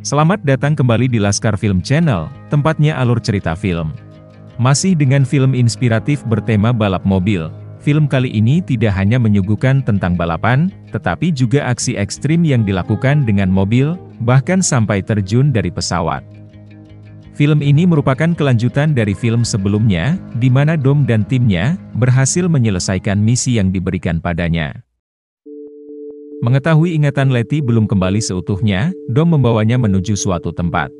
Selamat datang kembali di Laskar Film Channel, tempatnya alur cerita film. Masih dengan film inspiratif bertema balap mobil, film kali ini tidak hanya menyuguhkan tentang balapan, tetapi juga aksi ekstrim yang dilakukan dengan mobil, bahkan sampai terjun dari pesawat. Film ini merupakan kelanjutan dari film sebelumnya, di mana Dom dan timnya berhasil menyelesaikan misi yang diberikan padanya. Mengetahui ingatan Letty belum kembali seutuhnya, Dom membawanya menuju suatu tempat.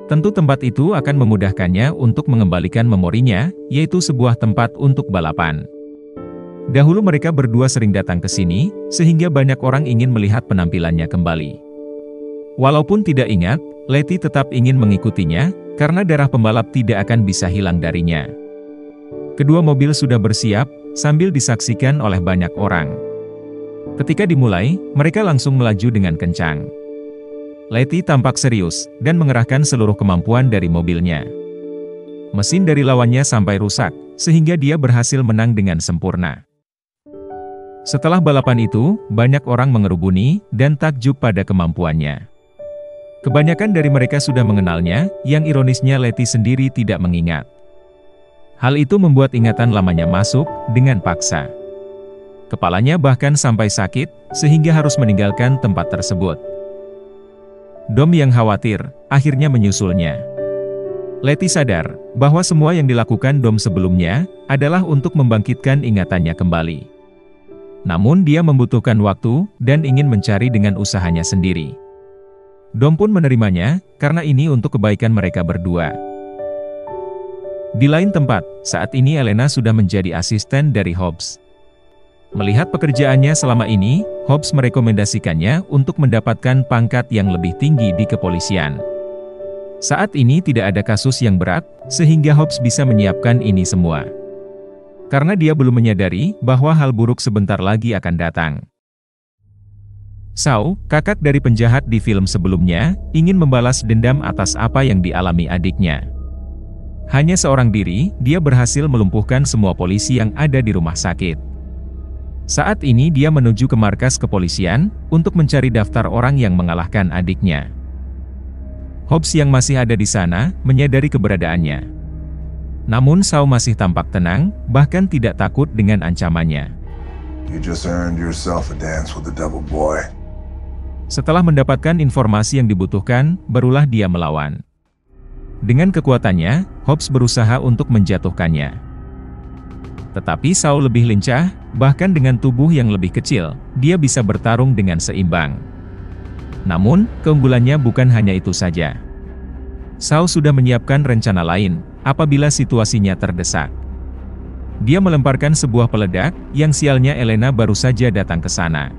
Tentu tempat itu akan memudahkannya untuk mengembalikan memorinya, yaitu sebuah tempat untuk balapan. Dahulu mereka berdua sering datang ke sini, sehingga banyak orang ingin melihat penampilannya kembali. Walaupun tidak ingat, Letty tetap ingin mengikutinya, karena darah pembalap tidak akan bisa hilang darinya. Kedua mobil sudah bersiap, sambil disaksikan oleh banyak orang. Ketika dimulai, mereka langsung melaju dengan kencang. Letty tampak serius, dan mengerahkan seluruh kemampuan dari mobilnya. Mesin dari lawannya sampai rusak, sehingga dia berhasil menang dengan sempurna. Setelah balapan itu, banyak orang mengerubuni, dan takjub pada kemampuannya. Kebanyakan dari mereka sudah mengenalnya, yang ironisnya Letty sendiri tidak mengingat. Hal itu membuat ingatan lamanya masuk, dengan paksa. Kepalanya bahkan sampai sakit, sehingga harus meninggalkan tempat tersebut. Dom yang khawatir, akhirnya menyusulnya. Letty sadar, bahwa semua yang dilakukan Dom sebelumnya, adalah untuk membangkitkan ingatannya kembali. Namun dia membutuhkan waktu, dan ingin mencari dengan usahanya sendiri. Dom pun menerimanya, karena ini untuk kebaikan mereka berdua. Di lain tempat, saat ini Elena sudah menjadi asisten dari Hobbs. Melihat pekerjaannya selama ini, Hobbs merekomendasikannya untuk mendapatkan pangkat yang lebih tinggi di kepolisian. Saat ini tidak ada kasus yang berat, sehingga Hobbs bisa menyiapkan ini semua. Karena dia belum menyadari bahwa hal buruk sebentar lagi akan datang. Shaw, kakak dari penjahat di film sebelumnya, ingin membalas dendam atas apa yang dialami adiknya. Hanya seorang diri, dia berhasil melumpuhkan semua polisi yang ada di rumah sakit. Saat ini dia menuju ke markas kepolisian, untuk mencari daftar orang yang mengalahkan adiknya. Hobbs yang masih ada di sana, menyadari keberadaannya. Namun Shaw masih tampak tenang, bahkan tidak takut dengan ancamannya. You just earned yourself a dance with the devil, boy. Setelah mendapatkan informasi yang dibutuhkan, barulah dia melawan. Dengan kekuatannya, Hobbs berusaha untuk menjatuhkannya. Tetapi Shaw lebih lincah, bahkan dengan tubuh yang lebih kecil, dia bisa bertarung dengan seimbang. Namun, keunggulannya bukan hanya itu saja. Shaw sudah menyiapkan rencana lain, apabila situasinya terdesak. Dia melemparkan sebuah peledak, yang sialnya Elena baru saja datang ke sana.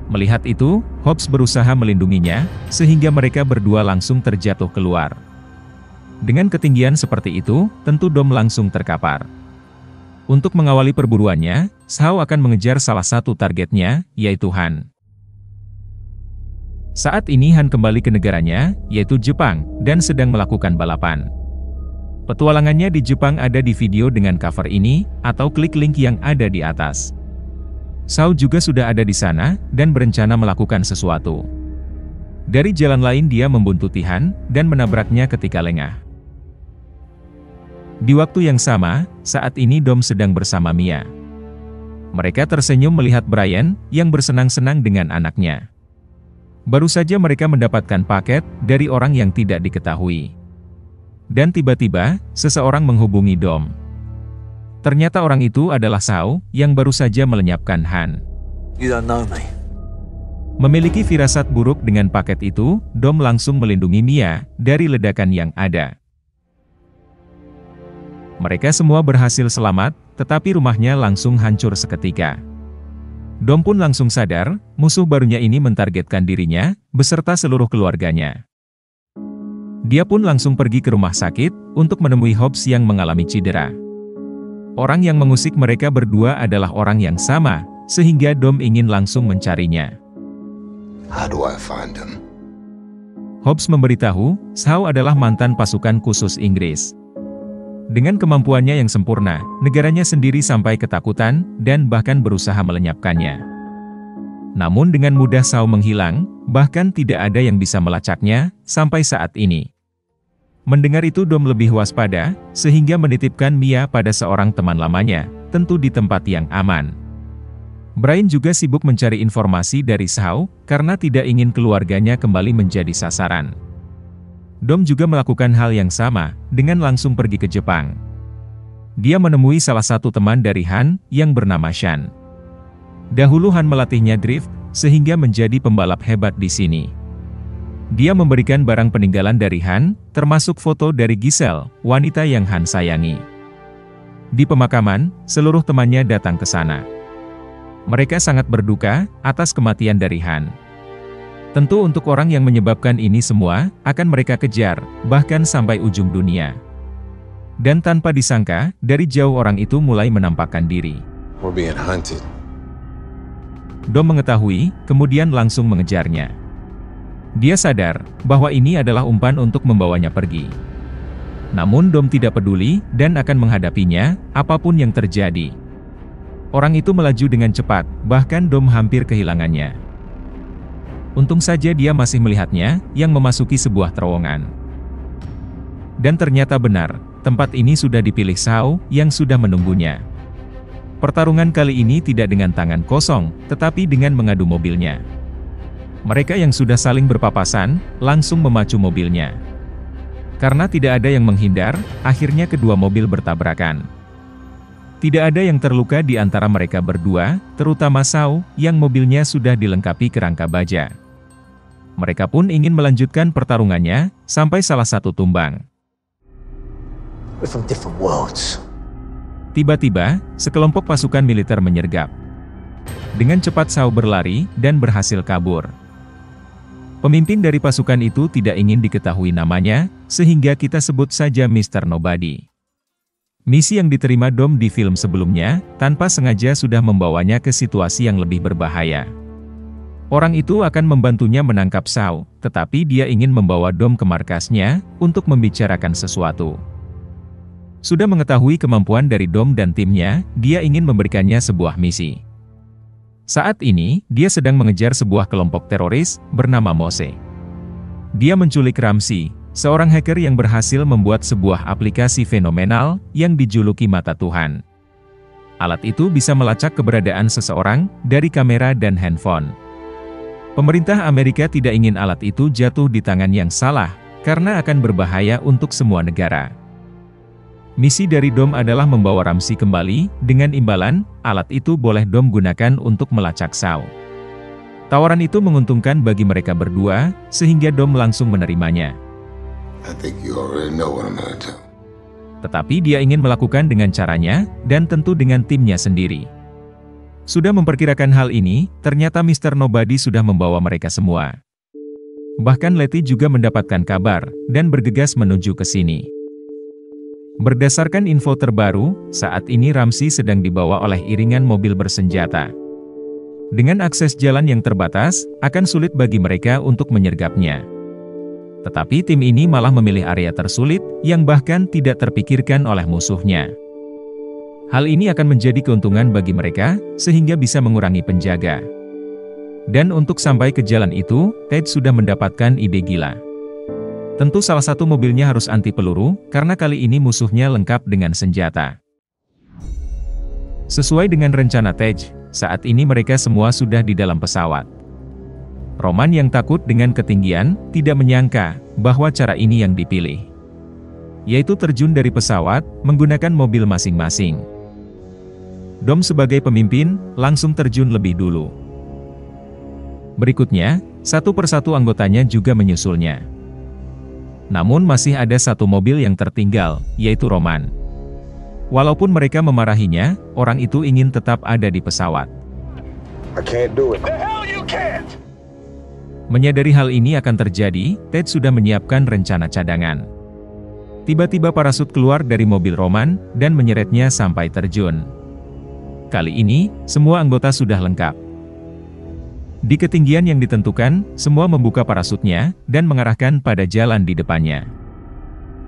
Melihat itu, Hobbs berusaha melindunginya, sehingga mereka berdua langsung terjatuh keluar. Dengan ketinggian seperti itu, tentu Dom langsung terkapar. Untuk mengawali perburuannya, Shaw akan mengejar salah satu targetnya, yaitu Han. Saat ini Han kembali ke negaranya, yaitu Jepang, dan sedang melakukan balapan. Petualangannya di Jepang ada di video dengan cover ini, atau klik link yang ada di atas. Shaw juga sudah ada di sana, dan berencana melakukan sesuatu. Dari jalan lain dia membuntuti Han, dan menabraknya ketika lengah. Di waktu yang sama, saat ini Dom sedang bersama Mia. Mereka tersenyum melihat Brian, yang bersenang-senang dengan anaknya. Baru saja mereka mendapatkan paket, dari orang yang tidak diketahui. Dan tiba-tiba, seseorang menghubungi Dom. Ternyata orang itu adalah Shaw, yang baru saja melenyapkan Han. You don't know me. Memiliki firasat buruk dengan paket itu, Dom langsung melindungi Mia, dari ledakan yang ada. Mereka semua berhasil selamat, tetapi rumahnya langsung hancur seketika. Dom pun langsung sadar, musuh barunya ini mentargetkan dirinya, beserta seluruh keluarganya. Dia pun langsung pergi ke rumah sakit, untuk menemui Hobbs yang mengalami cedera. Orang yang mengusik mereka berdua adalah orang yang sama, sehingga Dom ingin langsung mencarinya. How do I find him? Hobbs memberitahu, Shaw adalah mantan pasukan khusus Inggris. Dengan kemampuannya yang sempurna, negaranya sendiri sampai ketakutan, dan bahkan berusaha melenyapkannya. Namun dengan mudah Shaw menghilang, bahkan tidak ada yang bisa melacaknya, sampai saat ini. Mendengar itu Dom lebih waspada, sehingga menitipkan Mia pada seorang teman lamanya, tentu di tempat yang aman. Brian juga sibuk mencari informasi dari Shaw, karena tidak ingin keluarganya kembali menjadi sasaran. Dom juga melakukan hal yang sama, dengan langsung pergi ke Jepang. Dia menemui salah satu teman dari Han, yang bernama Shan. Dahulu Han melatihnya drift, sehingga menjadi pembalap hebat di sini. Dia memberikan barang peninggalan dari Han, termasuk foto dari Giselle, wanita yang Han sayangi. Di pemakaman, seluruh temannya datang ke sana. Mereka sangat berduka atas kematian dari Han. Tentu untuk orang yang menyebabkan ini semua, akan mereka kejar, bahkan sampai ujung dunia. Dan tanpa disangka, dari jauh orang itu mulai menampakkan diri. We're being hunted. Dom mengetahui, kemudian langsung mengejarnya. Dia sadar, bahwa ini adalah umpan untuk membawanya pergi. Namun Dom tidak peduli, dan akan menghadapinya, apapun yang terjadi. Orang itu melaju dengan cepat, bahkan Dom hampir kehilangannya. Untung saja dia masih melihatnya, yang memasuki sebuah terowongan. Dan ternyata benar, tempat ini sudah dipilih Shaw, yang sudah menunggunya. Pertarungan kali ini tidak dengan tangan kosong, tetapi dengan mengadu mobilnya. Mereka yang sudah saling berpapasan, langsung memacu mobilnya. Karena tidak ada yang menghindar, akhirnya kedua mobil bertabrakan. Tidak ada yang terluka di antara mereka berdua, terutama Shaw, yang mobilnya sudah dilengkapi kerangka baja. Mereka pun ingin melanjutkan pertarungannya, sampai salah satu tumbang. We're from different worlds. Tiba-tiba, sekelompok pasukan militer menyergap. Dengan cepat Shaw berlari, dan berhasil kabur. Pemimpin dari pasukan itu tidak ingin diketahui namanya, sehingga kita sebut saja Mr. Nobody. Misi yang diterima Dom di film sebelumnya, tanpa sengaja sudah membawanya ke situasi yang lebih berbahaya. Orang itu akan membantunya menangkap Shaw, tetapi dia ingin membawa Dom ke markasnya, untuk membicarakan sesuatu. Sudah mengetahui kemampuan dari Dom dan timnya, dia ingin memberikannya sebuah misi. Saat ini, dia sedang mengejar sebuah kelompok teroris, bernama Mose. Dia menculik Ramsey, seorang hacker yang berhasil membuat sebuah aplikasi fenomenal, yang dijuluki Mata Tuhan. Alat itu bisa melacak keberadaan seseorang, dari kamera dan handphone. Pemerintah Amerika tidak ingin alat itu jatuh di tangan yang salah, karena akan berbahaya untuk semua negara. Misi dari Dom adalah membawa Ramsey kembali, dengan imbalan, alat itu boleh Dom gunakan untuk melacak Shaw. Tawaran itu menguntungkan bagi mereka berdua, sehingga Dom langsung menerimanya. I think you already know what I'm gonna do. Tetapi dia ingin melakukan dengan caranya, dan tentu dengan timnya sendiri. Sudah memperkirakan hal ini, ternyata Mr. Nobody sudah membawa mereka semua. Bahkan Letty juga mendapatkan kabar, dan bergegas menuju ke sini. Berdasarkan info terbaru, saat ini Ramsey sedang dibawa oleh iringan mobil bersenjata. Dengan akses jalan yang terbatas, akan sulit bagi mereka untuk menyergapnya. Tetapi tim ini malah memilih area tersulit, yang bahkan tidak terpikirkan oleh musuhnya. Hal ini akan menjadi keuntungan bagi mereka, sehingga bisa mengurangi penjaga. Dan untuk sampai ke jalan itu, Ted sudah mendapatkan ide gila. Tentu salah satu mobilnya harus anti peluru, karena kali ini musuhnya lengkap dengan senjata. Sesuai dengan rencana Ted, saat ini mereka semua sudah di dalam pesawat. Roman yang takut dengan ketinggian, tidak menyangka, bahwa cara ini yang dipilih. Yaitu terjun dari pesawat, menggunakan mobil masing-masing. Dom sebagai pemimpin, langsung terjun lebih dulu. Berikutnya, satu persatu anggotanya juga menyusulnya. Namun masih ada satu mobil yang tertinggal, yaitu Roman. Walaupun mereka memarahinya, orang itu ingin tetap ada di pesawat. I can't do it. Menyadari hal ini akan terjadi, Ted sudah menyiapkan rencana cadangan. Tiba-tiba parasut keluar dari mobil Roman, dan menyeretnya sampai terjun. Kali ini, semua anggota sudah lengkap. Di ketinggian yang ditentukan, semua membuka parasutnya, dan mengarahkan pada jalan di depannya.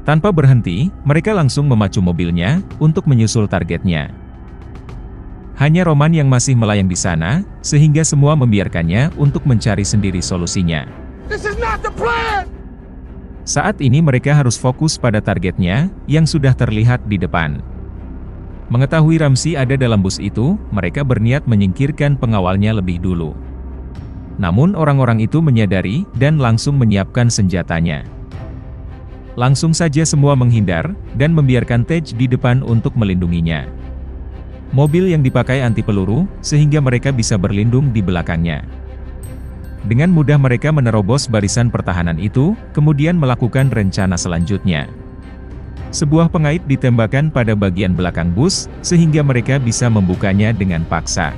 Tanpa berhenti, mereka langsung memacu mobilnya untuk menyusul targetnya. Hanya Roman yang masih melayang di sana, sehingga semua membiarkannya untuk mencari sendiri solusinya. This is not the plan! Saat ini mereka harus fokus pada targetnya, yang sudah terlihat di depan. Mengetahui Ramsey ada dalam bus itu, mereka berniat menyingkirkan pengawalnya lebih dulu. Namun orang-orang itu menyadari, dan langsung menyiapkan senjatanya. Langsung saja semua menghindar, dan membiarkan Tej di depan untuk melindunginya. Mobil yang dipakai anti peluru, sehingga mereka bisa berlindung di belakangnya. Dengan mudah mereka menerobos barisan pertahanan itu, kemudian melakukan rencana selanjutnya. Sebuah pengait ditembakkan pada bagian belakang bus, sehingga mereka bisa membukanya dengan paksa.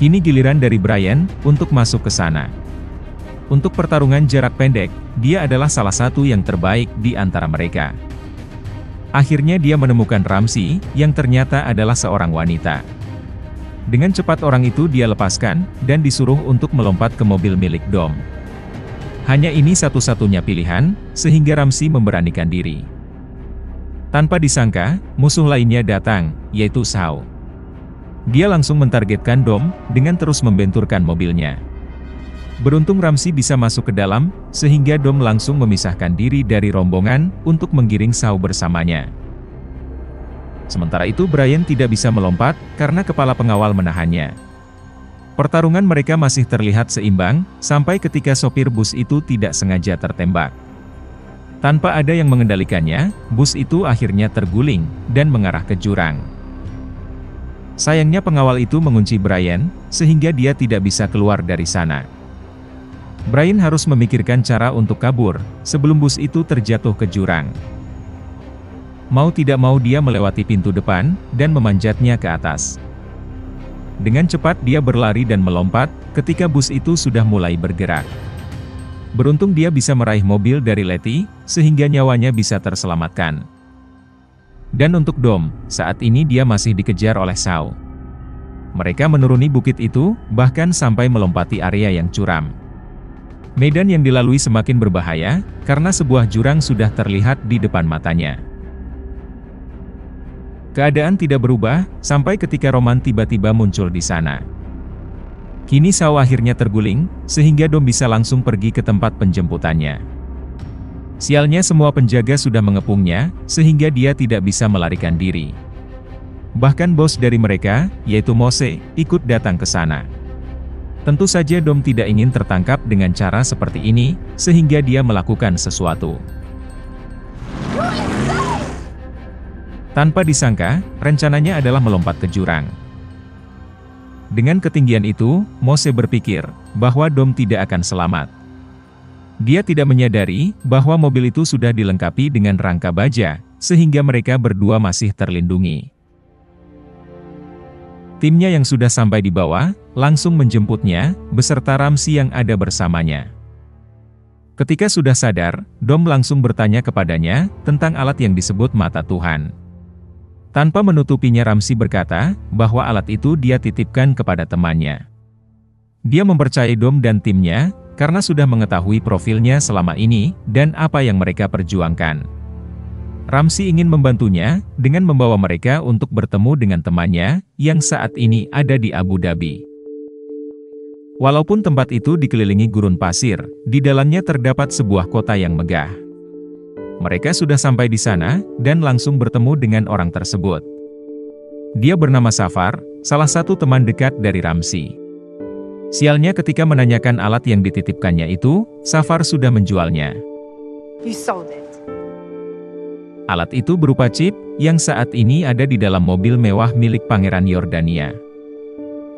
Kini giliran dari Brian, untuk masuk ke sana. Untuk pertarungan jarak pendek, dia adalah salah satu yang terbaik di antara mereka. Akhirnya dia menemukan Ramsey, yang ternyata adalah seorang wanita. Dengan cepat orang itu dia lepaskan, dan disuruh untuk melompat ke mobil milik Dom. Hanya ini satu-satunya pilihan, sehingga Ramsey memberanikan diri. Tanpa disangka, musuh lainnya datang, yaitu Shaw. Dia langsung mentargetkan Dom, dengan terus membenturkan mobilnya. Beruntung Ramsey bisa masuk ke dalam, sehingga Dom langsung memisahkan diri dari rombongan, untuk menggiring Shaw bersamanya. Sementara itu Brian tidak bisa melompat, karena kepala pengawal menahannya. Pertarungan mereka masih terlihat seimbang, sampai ketika sopir bus itu tidak sengaja tertembak. Tanpa ada yang mengendalikannya, bus itu akhirnya terguling, dan mengarah ke jurang. Sayangnya pengawal itu mengunci Brian, sehingga dia tidak bisa keluar dari sana. Brian harus memikirkan cara untuk kabur, sebelum bus itu terjatuh ke jurang. Mau tidak mau dia melewati pintu depan, dan memanjatnya ke atas. Dengan cepat dia berlari dan melompat, ketika bus itu sudah mulai bergerak. Beruntung dia bisa meraih mobil dari Letty, sehingga nyawanya bisa terselamatkan. Dan untuk Dom, saat ini dia masih dikejar oleh Shaw. Mereka menuruni bukit itu, bahkan sampai melompati area yang curam. Medan yang dilalui semakin berbahaya, karena sebuah jurang sudah terlihat di depan matanya. Keadaan tidak berubah, sampai ketika Roman tiba-tiba muncul di sana. Kini Shaw akhirnya terguling, sehingga Dom bisa langsung pergi ke tempat penjemputannya. Sialnya semua penjaga sudah mengepungnya, sehingga dia tidak bisa melarikan diri. Bahkan bos dari mereka, yaitu Mose, ikut datang ke sana. Tentu saja Dom tidak ingin tertangkap dengan cara seperti ini, sehingga dia melakukan sesuatu. Tanpa disangka, rencananya adalah melompat ke jurang. Dengan ketinggian itu, Mose berpikir bahwa Dom tidak akan selamat. Dia tidak menyadari bahwa mobil itu sudah dilengkapi dengan rangka baja, sehingga mereka berdua masih terlindungi. Timnya yang sudah sampai di bawah, langsung menjemputnya, beserta Ramsey yang ada bersamanya. Ketika sudah sadar, Dom langsung bertanya kepadanya, tentang alat yang disebut mata Tuhan. Tanpa menutupinya Ramsey berkata, bahwa alat itu dia titipkan kepada temannya. Dia mempercayai Dom dan timnya, karena sudah mengetahui profilnya selama ini, dan apa yang mereka perjuangkan. Ramsey ingin membantunya, dengan membawa mereka untuk bertemu dengan temannya, yang saat ini ada di Abu Dhabi. Walaupun tempat itu dikelilingi gurun pasir, di dalamnya terdapat sebuah kota yang megah. Mereka sudah sampai di sana, dan langsung bertemu dengan orang tersebut. Dia bernama Safar, salah satu teman dekat dari Ramsey. Sialnya ketika menanyakan alat yang dititipkannya itu, Safar sudah menjualnya. You sold it. Alat itu berupa chip, yang saat ini ada di dalam mobil mewah milik Pangeran Yordania.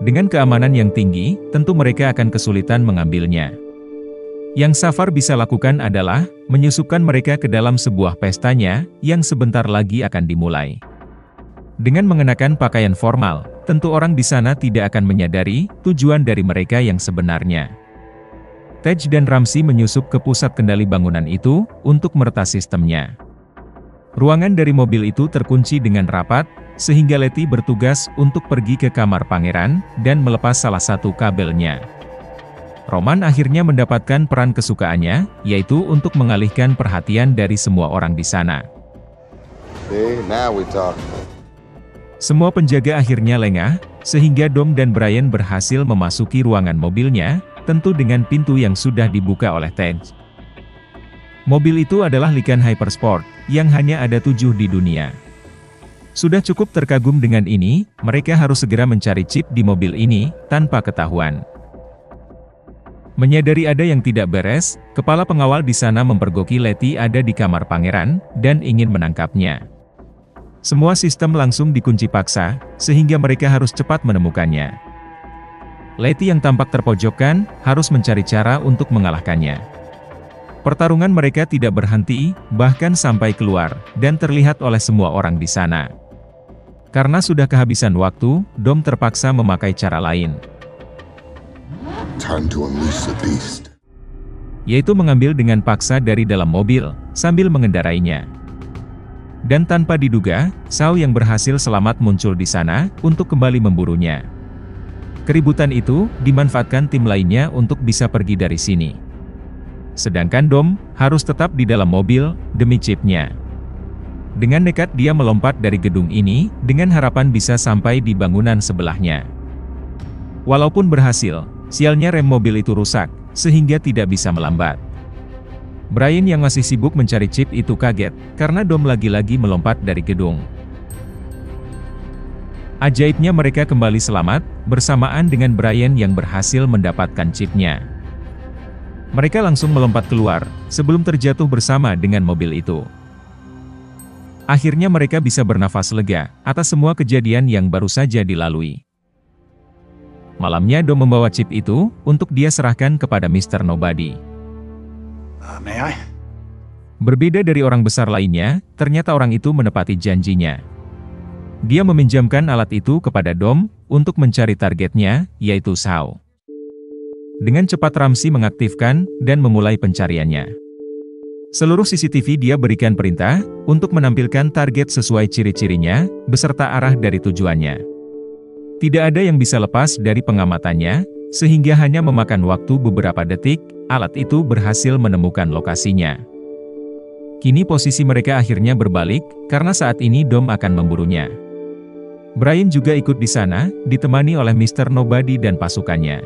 Dengan keamanan yang tinggi, tentu mereka akan kesulitan mengambilnya. Yang Safar bisa lakukan adalah, menyusupkan mereka ke dalam sebuah pestanya, yang sebentar lagi akan dimulai. Dengan mengenakan pakaian formal, tentu orang di sana tidak akan menyadari, tujuan dari mereka yang sebenarnya. Tej dan Ramsey menyusup ke pusat kendali bangunan itu, untuk meretas sistemnya. Ruangan dari mobil itu terkunci dengan rapat, sehingga Letty bertugas untuk pergi ke kamar pangeran, dan melepas salah satu kabelnya. Roman akhirnya mendapatkan peran kesukaannya, yaitu untuk mengalihkan perhatian dari semua orang di sana. Now we talk. Semua penjaga akhirnya lengah, sehingga Dom dan Brian berhasil memasuki ruangan mobilnya, tentu dengan pintu yang sudah dibuka oleh Ted. Mobil itu adalah Lykan Hypersport, yang hanya ada 7 di dunia. Sudah cukup terkagum dengan ini, mereka harus segera mencari chip di mobil ini, tanpa ketahuan. Menyadari ada yang tidak beres, kepala pengawal di sana mempergoki Letty ada di kamar pangeran, dan ingin menangkapnya. Semua sistem langsung dikunci paksa, sehingga mereka harus cepat menemukannya. Letty yang tampak terpojokkan, harus mencari cara untuk mengalahkannya. Pertarungan mereka tidak berhenti, bahkan sampai keluar, dan terlihat oleh semua orang di sana. Karena sudah kehabisan waktu, Dom terpaksa memakai cara lain. Time to unleash the beast. Yaitu mengambil dengan paksa dari dalam mobil, sambil mengendarainya. Dan tanpa diduga, Shaw yang berhasil selamat muncul di sana, untuk kembali memburunya. Keributan itu, dimanfaatkan tim lainnya untuk bisa pergi dari sini. Sedangkan Dom, harus tetap di dalam mobil, demi chipnya. Dengan nekat dia melompat dari gedung ini, dengan harapan bisa sampai di bangunan sebelahnya. Walaupun berhasil, sialnya rem mobil itu rusak, sehingga tidak bisa melambat. Brian yang masih sibuk mencari chip itu kaget, karena Dom lagi-lagi melompat dari gedung. Ajaibnya mereka kembali selamat, bersamaan dengan Brian yang berhasil mendapatkan chipnya. Mereka langsung melompat keluar, sebelum terjatuh bersama dengan mobil itu. Akhirnya mereka bisa bernafas lega, atas semua kejadian yang baru saja dilalui. Malamnya Dom membawa chip itu, untuk dia serahkan kepada Mr. Nobody. May I? Berbeda dari orang besar lainnya, ternyata orang itu menepati janjinya. Dia meminjamkan alat itu kepada Dom, untuk mencari targetnya, yaitu Shaw. Dengan cepat Ramsey mengaktifkan, dan memulai pencariannya. Seluruh CCTV dia berikan perintah, untuk menampilkan target sesuai ciri-cirinya, beserta arah dari tujuannya. Tidak ada yang bisa lepas dari pengamatannya, sehingga hanya memakan waktu beberapa detik, alat itu berhasil menemukan lokasinya. Kini posisi mereka akhirnya berbalik, karena saat ini Dom akan memburunya. Brian juga ikut di sana, ditemani oleh Mr. Nobody dan pasukannya.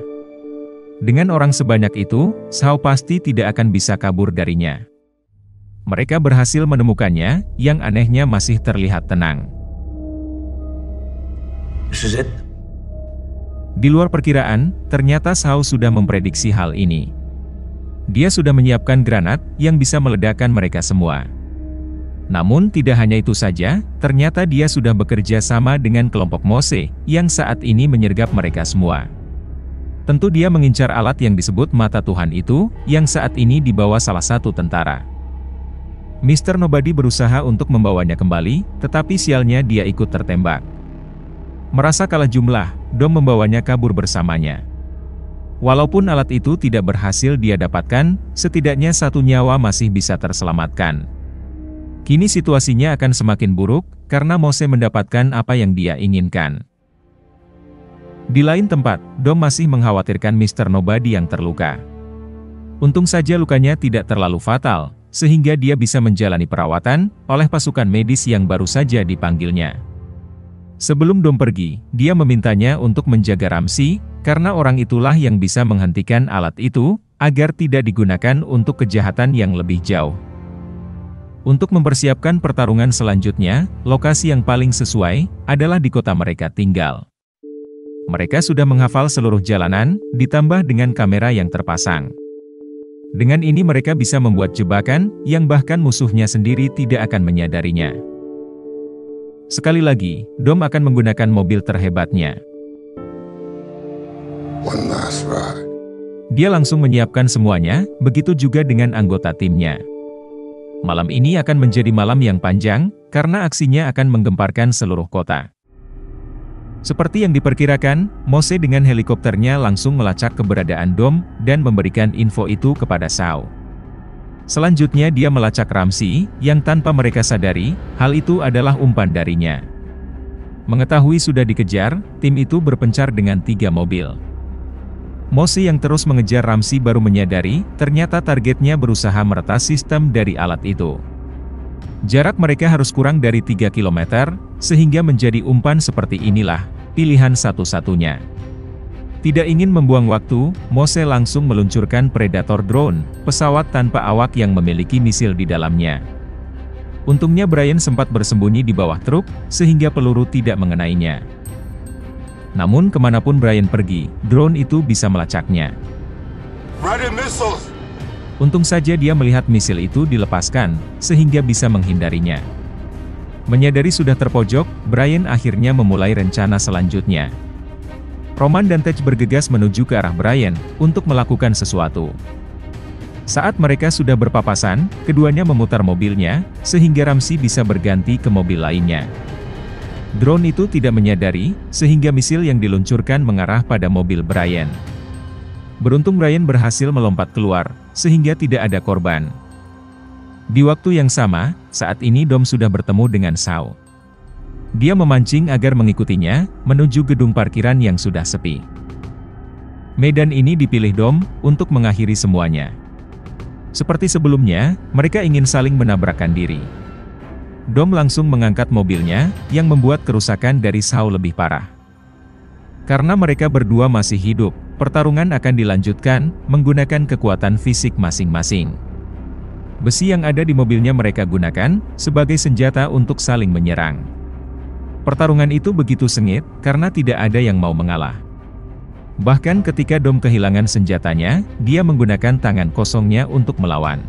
Dengan orang sebanyak itu, Shaw pasti tidak akan bisa kabur darinya. Mereka berhasil menemukannya, yang anehnya masih terlihat tenang. This is it? Di luar perkiraan, ternyata Shaw sudah memprediksi hal ini. Dia sudah menyiapkan granat, yang bisa meledakkan mereka semua. Namun tidak hanya itu saja, ternyata dia sudah bekerja sama dengan kelompok Mose, yang saat ini menyergap mereka semua. Tentu dia mengincar alat yang disebut mata Tuhan itu, yang saat ini dibawa salah satu tentara. Mr. Nobody berusaha untuk membawanya kembali, tetapi sialnya dia ikut tertembak. Merasa kalah jumlah, Dom membawanya kabur bersamanya. Walaupun alat itu tidak berhasil dia dapatkan, setidaknya satu nyawa masih bisa terselamatkan. Kini situasinya akan semakin buruk, karena Mose mendapatkan apa yang dia inginkan. Di lain tempat, Dom masih mengkhawatirkan Mr. Nobody yang terluka. Untung saja lukanya tidak terlalu fatal, sehingga dia bisa menjalani perawatan oleh pasukan medis yang baru saja dipanggilnya. Sebelum Dom pergi, dia memintanya untuk menjaga Ramsey, karena orang itulah yang bisa menghentikan alat itu, agar tidak digunakan untuk kejahatan yang lebih jauh. Untuk mempersiapkan pertarungan selanjutnya, lokasi yang paling sesuai, adalah di kota mereka tinggal. Mereka sudah menghafal seluruh jalanan, ditambah dengan kamera yang terpasang. Dengan ini mereka bisa membuat jebakan, yang bahkan musuhnya sendiri tidak akan menyadarinya. Sekali lagi, Dom akan menggunakan mobil terhebatnya. One last ride. Dia langsung menyiapkan semuanya, begitu juga dengan anggota timnya. Malam ini akan menjadi malam yang panjang, karena aksinya akan menggemparkan seluruh kota. Seperti yang diperkirakan, Mose dengan helikopternya langsung melacak keberadaan Dom, dan memberikan info itu kepada Shaw. Selanjutnya dia melacak Ramsey, yang tanpa mereka sadari, hal itu adalah umpan darinya. Mengetahui sudah dikejar, tim itu berpencar dengan 3 mobil. Mose yang terus mengejar Ramsey baru menyadari, ternyata targetnya berusaha meretas sistem dari alat itu. Jarak mereka harus kurang dari 3 km, sehingga menjadi umpan seperti inilah, pilihan satu-satunya. Tidak ingin membuang waktu, Mose langsung meluncurkan Predator drone, pesawat tanpa awak yang memiliki misil di dalamnya. Untungnya Brian sempat bersembunyi di bawah truk, sehingga peluru tidak mengenainya. Namun kemanapun Brian pergi, drone itu bisa melacaknya. Untung saja dia melihat misil itu dilepaskan, sehingga bisa menghindarinya. Menyadari sudah terpojok, Brian akhirnya memulai rencana selanjutnya. Roman dan Tej bergegas menuju ke arah Brian, untuk melakukan sesuatu. Saat mereka sudah berpapasan, keduanya memutar mobilnya, sehingga Ramsey bisa berganti ke mobil lainnya. Drone itu tidak menyadari, sehingga misil yang diluncurkan mengarah pada mobil Brian. Beruntung Brian berhasil melompat keluar, sehingga tidak ada korban. Di waktu yang sama, saat ini Dom sudah bertemu dengan Shaw. Dia memancing agar mengikutinya, menuju gedung parkiran yang sudah sepi. Medan ini dipilih Dom, untuk mengakhiri semuanya. Seperti sebelumnya, mereka ingin saling menabrakkan diri. Dom langsung mengangkat mobilnya, yang membuat kerusakan dari Shaw lebih parah. Karena mereka berdua masih hidup, pertarungan akan dilanjutkan, menggunakan kekuatan fisik masing-masing. Besi yang ada di mobilnya mereka gunakan, sebagai senjata untuk saling menyerang. Pertarungan itu begitu sengit, karena tidak ada yang mau mengalah. Bahkan ketika Dom kehilangan senjatanya, dia menggunakan tangan kosongnya untuk melawan.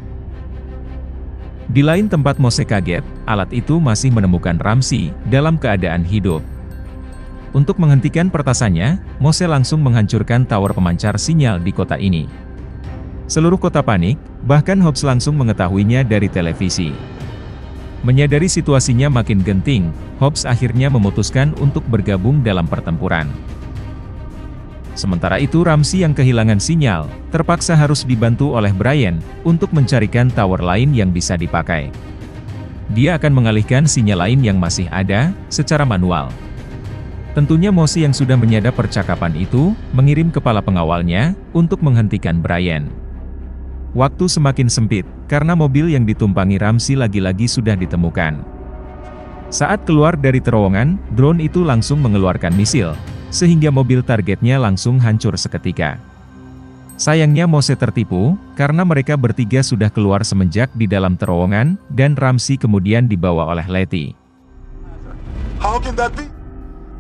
Di lain tempat Mose kaget, alat itu masih menemukan Ramsey, dalam keadaan hidup. Untuk menghentikan pertasannya, Mose langsung menghancurkan tower pemancar sinyal di kota ini. Seluruh kota panik, bahkan Hobbs langsung mengetahuinya dari televisi. Menyadari situasinya makin genting, Hobbs akhirnya memutuskan untuk bergabung dalam pertempuran. Sementara itu Ramsey yang kehilangan sinyal, terpaksa harus dibantu oleh Brian, untuk mencarikan tower lain yang bisa dipakai. Dia akan mengalihkan sinyal lain yang masih ada, secara manual. Tentunya Mose yang sudah menyadap percakapan itu, mengirim kepala pengawalnya, untuk menghentikan Brian. Waktu semakin sempit, karena mobil yang ditumpangi Ramsey lagi-lagi sudah ditemukan. Saat keluar dari terowongan, drone itu langsung mengeluarkan misil, sehingga mobil targetnya langsung hancur seketika. Sayangnya Mose tertipu, karena mereka bertiga sudah keluar semenjak di dalam terowongan, dan Ramsey kemudian dibawa oleh Letty.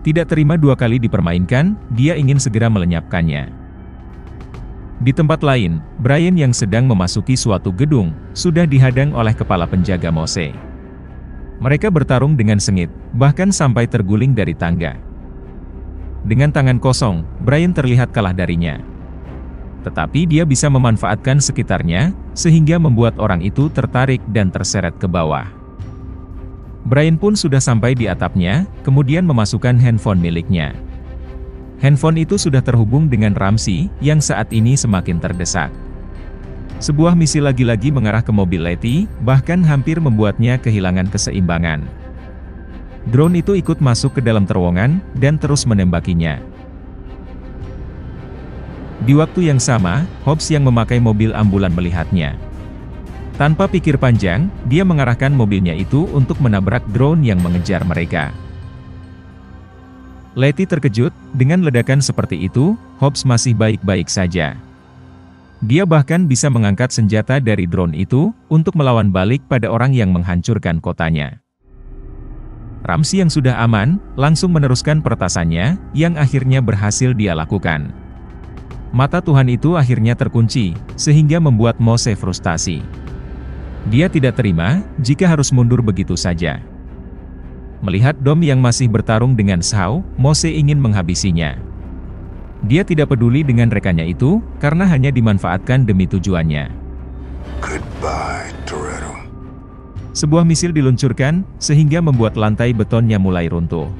Tidak terima dua kali dipermainkan, dia ingin segera melenyapkannya. Di tempat lain, Brian yang sedang memasuki suatu gedung, sudah dihadang oleh kepala penjaga Mose. Mereka bertarung dengan sengit, bahkan sampai terguling dari tangga. Dengan tangan kosong, Brian terlihat kalah darinya. Tetapi dia bisa memanfaatkan sekitarnya, sehingga membuat orang itu tertarik dan terseret ke bawah. Brian pun sudah sampai di atapnya, kemudian memasukkan handphone miliknya. Handphone itu sudah terhubung dengan Ramsey, yang saat ini semakin terdesak. Sebuah misil lagi-lagi mengarah ke mobil Letty, bahkan hampir membuatnya kehilangan keseimbangan. Drone itu ikut masuk ke dalam terowongan, dan terus menembakinya. Di waktu yang sama, Hobbs yang memakai mobil ambulan melihatnya. Tanpa pikir panjang, dia mengarahkan mobilnya itu untuk menabrak drone yang mengejar mereka. Letty terkejut, dengan ledakan seperti itu, Hobbs masih baik-baik saja. Dia bahkan bisa mengangkat senjata dari drone itu, untuk melawan balik pada orang yang menghancurkan kotanya. Ramsey yang sudah aman, langsung meneruskan pertasannya, yang akhirnya berhasil dia lakukan. Mata Tuhan itu akhirnya terkunci, sehingga membuat Mose frustasi. Dia tidak terima, jika harus mundur begitu saja. Melihat Dom yang masih bertarung dengan Shaw, Mose ingin menghabisinya. Dia tidak peduli dengan rekannya itu, karena hanya dimanfaatkan demi tujuannya. Goodbye, Toretto. Sebuah misil diluncurkan, sehingga membuat lantai betonnya mulai runtuh.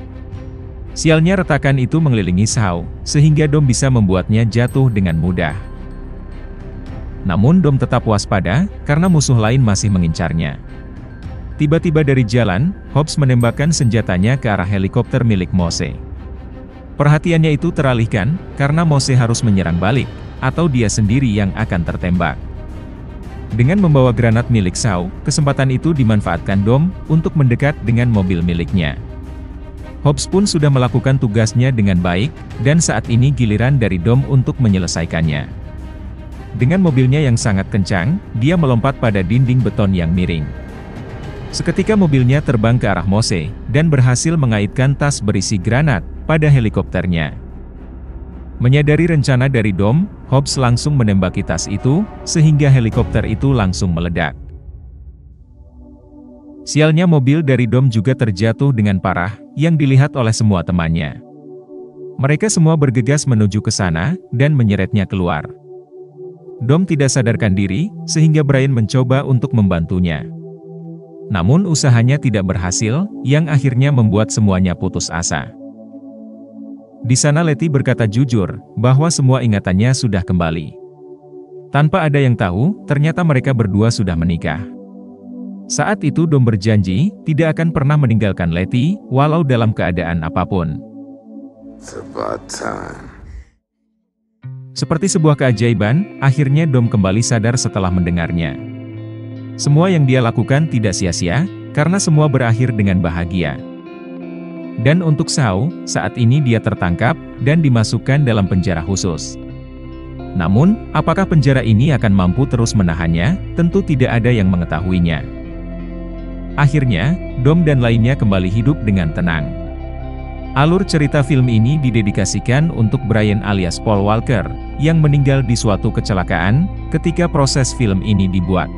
Sialnya retakan itu mengelilingi Shaw, sehingga Dom bisa membuatnya jatuh dengan mudah. Namun Dom tetap waspada, karena musuh lain masih mengincarnya. Tiba-tiba dari jalan, Hobbs menembakkan senjatanya ke arah helikopter milik Mose. Perhatiannya itu teralihkan, karena Mose harus menyerang balik, atau dia sendiri yang akan tertembak. Dengan membawa granat milik Shaw, kesempatan itu dimanfaatkan Dom, untuk mendekat dengan mobil miliknya. Hobbs pun sudah melakukan tugasnya dengan baik, dan saat ini giliran dari Dom untuk menyelesaikannya. Dengan mobilnya yang sangat kencang, dia melompat pada dinding beton yang miring. Seketika mobilnya terbang ke arah Mose, dan berhasil mengaitkan tas berisi granat pada helikopternya. Menyadari rencana dari Dom, Hobbs langsung menembaki tas itu, sehingga helikopter itu langsung meledak. Sialnya mobil dari Dom juga terjatuh dengan parah, yang dilihat oleh semua temannya. Mereka semua bergegas menuju ke sana, dan menyeretnya keluar. Dom tidak sadarkan diri, sehingga Brian mencoba untuk membantunya. Namun usahanya tidak berhasil, yang akhirnya membuat semuanya putus asa. Di sana Letty berkata jujur, bahwa semua ingatannya sudah kembali. Tanpa ada yang tahu, ternyata mereka berdua sudah menikah. Saat itu Dom berjanji, tidak akan pernah meninggalkan Letty, walau dalam keadaan apapun. It's about time. Seperti sebuah keajaiban, akhirnya Dom kembali sadar setelah mendengarnya. Semua yang dia lakukan tidak sia-sia, karena semua berakhir dengan bahagia. Dan untuk Shaw, saat ini dia tertangkap, dan dimasukkan dalam penjara khusus. Namun, apakah penjara ini akan mampu terus menahannya? Tentu tidak ada yang mengetahuinya. Akhirnya, Dom dan lainnya kembali hidup dengan tenang. Alur cerita film ini didedikasikan untuk Brian alias Paul Walker, yang meninggal di suatu kecelakaan, ketika proses film ini dibuat.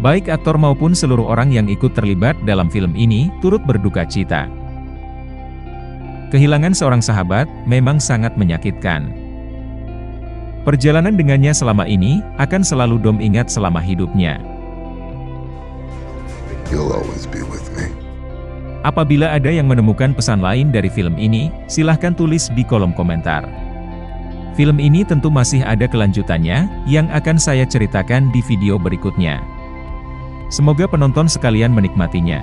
Baik aktor maupun seluruh orang yang ikut terlibat dalam film ini, turut berduka cita. Kehilangan seorang sahabat, memang sangat menyakitkan. Perjalanan dengannya selama ini, akan selalu Dom ingat selama hidupnya. You'll always be with me. Apabila ada yang menemukan pesan lain dari film ini, silahkan tulis di kolom komentar. Film ini tentu masih ada kelanjutannya, yang akan saya ceritakan di video berikutnya. Semoga penonton sekalian menikmatinya.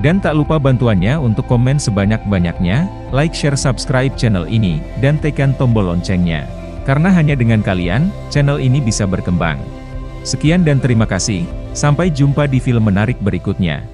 Dan tak lupa bantuannya untuk komen sebanyak-banyaknya, like, share, subscribe channel ini, dan tekan tombol loncengnya. Karena hanya dengan kalian, channel ini bisa berkembang. Sekian dan terima kasih, sampai jumpa di film menarik berikutnya.